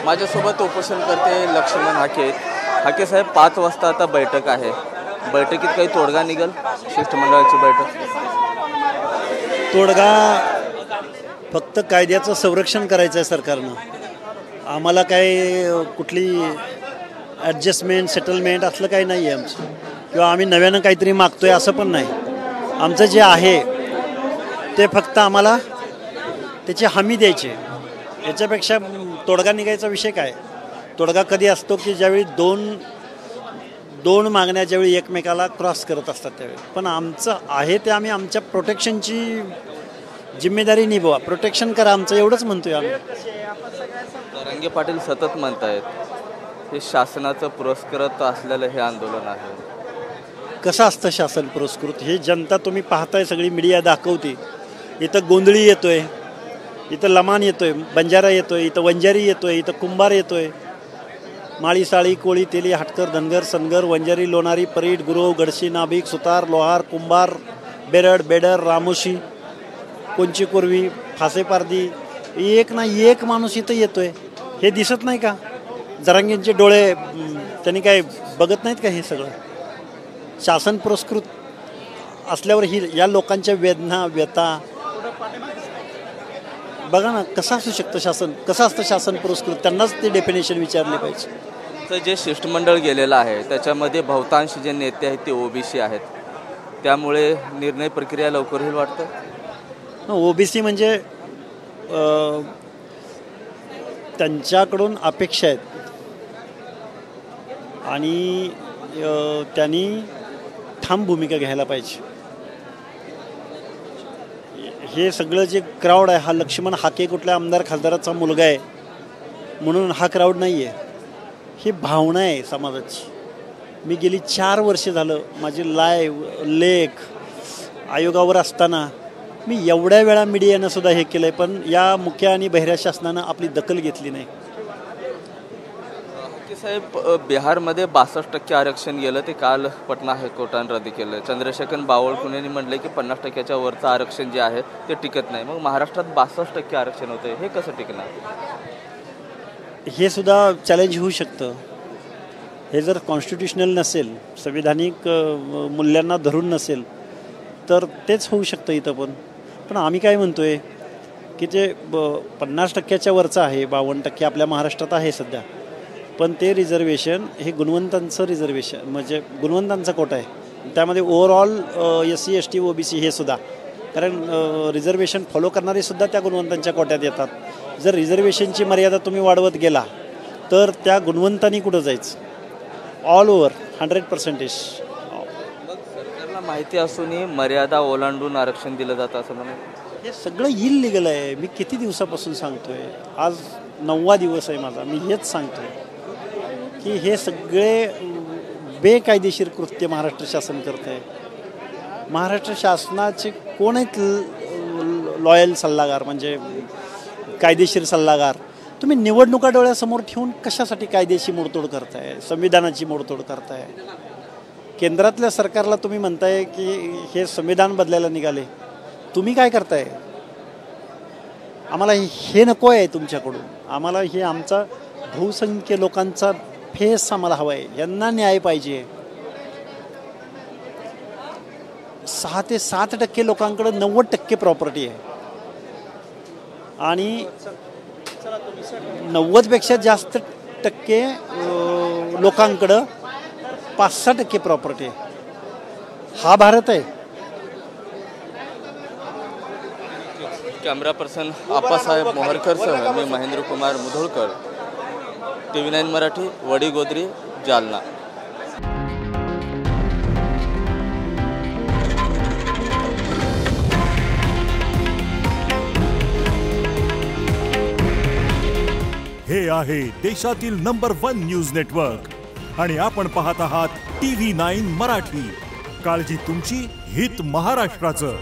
माझ्यासोबत उपोषणकर्ते लक्ष्मण हाके. हाके साहेब, 5 वाजता आता बैठक आहे. बैठकीत काही तोडगा निघेल? शिष्टमंडळाची बैठक तोडगा फक्त कायद्याचं संरक्षण करायचं आहे सरकारनं. आम्हाला काही कुठली ॲडजस्टमेंट सेटलमेंट असलं काही नाही आहे आमचं, किंवा आम्ही नव्यानं काहीतरी मागतोय असं पण नाही. आमचं जे आहे ते फक्त आम्हाला त्याची हमी द्यायची. याच्यापेक्षा तोडगा निघायचा विषय काय? तोडगा कधी असतो की ज्यावेळी दोन मागण्या ज्यावेळी एकमेकाला क्रॉस करत असतात त्यावेळी. पण आमचं आहे ते आम्ही आमच्या प्रोटेक्शनची जिम्मेदारी निभवा, प्रोटेक्शन करा आमचं, एवढंच म्हणतोय आम्ही. जरांगे पाटील सतत म्हणतायत हे शासनाचं पुरस्कृत असलेलं हे आंदोलन आहे. कसं असतं शासन पुरस्कृत? हे जनता तुम्ही पाहताय, सगळी मीडिया दाखवते. इथं गोंधळी येतोय, इथं लमाण येतोय, बंजारा येतोय, इथं वंजारी येतोय, इथं कुंभार येतोय, माळी साळी कोळी तेली हटकर धनगर सनगर वंजारी लोणारी परीट गुरव गडशी नाभिक सुतार लोहार कुंभार बेरड बेडर रामोशी कोंची कुर्वी फासेपारदी, एक ना एक माणूस इथं येतोय. हे दिसत नाही का? जरांगेंचे डोळे त्यांनी काय बघत नाहीत का? हे सगळं शासन पुरस्कृत असल्यावर ही या लोकांच्या वेदना व्यथा बघा ना. कसं असू शकतं शासन? कसं असतं शासन पुरस्कृत? त्यांनाच ते डेफिनेशन विचारले पाहिजे. तर जे शिष्टमंडळ गेलेलं आहे त्याच्यामध्ये बहुतांश जे नेते आहेत ते ओबीसी आहेत, त्यामुळे निर्णय प्रक्रिया लवकर होईल वाटतं. ओबीसी म्हणजे त्यांच्याकडून अपेक्षा आहेत आणि त्यांनी ठाम भूमिका घ्यायला पाहिजे. हे सगळं जे क्राऊड आहे, हा लक्ष्मण हाके कुठल्या आमदार खासदाराचा मुलगा आहे म्हणून हा क्राऊड नाही आहे. ही भावना आहे समाजाची. मी गेली 4 वर्षे झालं माझी लाईव्ह लेख आयोगावर असताना मी एवढ्या वेळा मीडियानं सुद्धा हे केलं आहे, पण या मुख्य आणि बहिऱ्या शासनानं आपली दखल घेतली नाही. साहेब, बिहारमध्ये 62% आरक्षण गेलं, ते काल पटना हायकोर्टानं रद्द केलं. चंद्रशेखर बावळकुळेंनी म्हटलं की 50%च्या वरचं आरक्षण जे आहे ते टिकत नाही. मग महाराष्ट्रात 62% आरक्षण होतं, हे कसं टिकणार? हे सुद्धा चॅलेंज होऊ शकतं. हे जर कॉन्स्टिट्युशनल नसेल, संविधानिक मूल्यांना धरून नसेल तर तेच होऊ शकतं इथं पण. पण आम्ही काय म्हणतोय की ते 50%च्या वरचं आहे, 52% आपल्या महाराष्ट्रात आहे सध्या. पण ते रिझर्वेशन हे गुणवंतांचं रिझर्वेशन म्हणजे गुणवंतांचा कोटा आहे. त्यामध्ये ओव्हरऑल SC ST OBC हे सुद्धा, कारण रिझर्वेशन फॉलो करणारे सुद्धा त्या गुणवंतांच्या कोट्यात येतात. जर रिझर्वेशनची मर्यादा तुम्ही वाढवत गेला तर त्या गुणवंतांनी कुठं जायचं? All over 100%. सरकारला माहिती असूनही मर्यादा ओलांडून आरक्षण दिलं जातं असं म्हणून हे सगळं इल्लीगल आहे. मी किती दिवसापासून सांगतोय, आज 9वा दिवस आहे माझा. मी हेच सांगतोय की हे सगळे बेकायदेशीर कृत्य महाराष्ट्र शासन करत आहे. महाराष्ट्र शासनाचे कोण आहेत लॉयल सल्लागार म्हणजे कायदेशीर सल्लागार? तुम्ही निवडणुका डोळ्यासमोर ठेवून कशासाठी कायद्याची मोडतोड करताय, संविधानाची मोडतोड करताय? केंद्रातल्या सरकारला तुम्ही म्हणताय की हे संविधान बदलायला निघाले, तुम्ही काय करताय? आम्हाला हे नको आहे तुमच्याकडून. आम्हाला हे आमचा बहुसंख्य लोकांचा फेस आम्हाला हवा आहे. यांना न्याय पाहिजे. 6 ते 7% लोकांकडे 90% प्रॉपर्टी आहे आणि 90पेक्षा जास्त टक्के लोकांकडं 5-6% प्रॉपर्टी आहे. हा भारत आहे. कॅमेरा पर्सन आप्पासाहेब मोहरकरसह मी महेंद्र कुमार मुधोळकर, TV9 मराठी, वडीगोद्री, जालना. हे आहे देशातील नंबर 1 न्यूज नेटवर्क आणि आपण पाहत आहात TV9 मराठी. काळजी तुमची, हित महाराष्ट्राचं.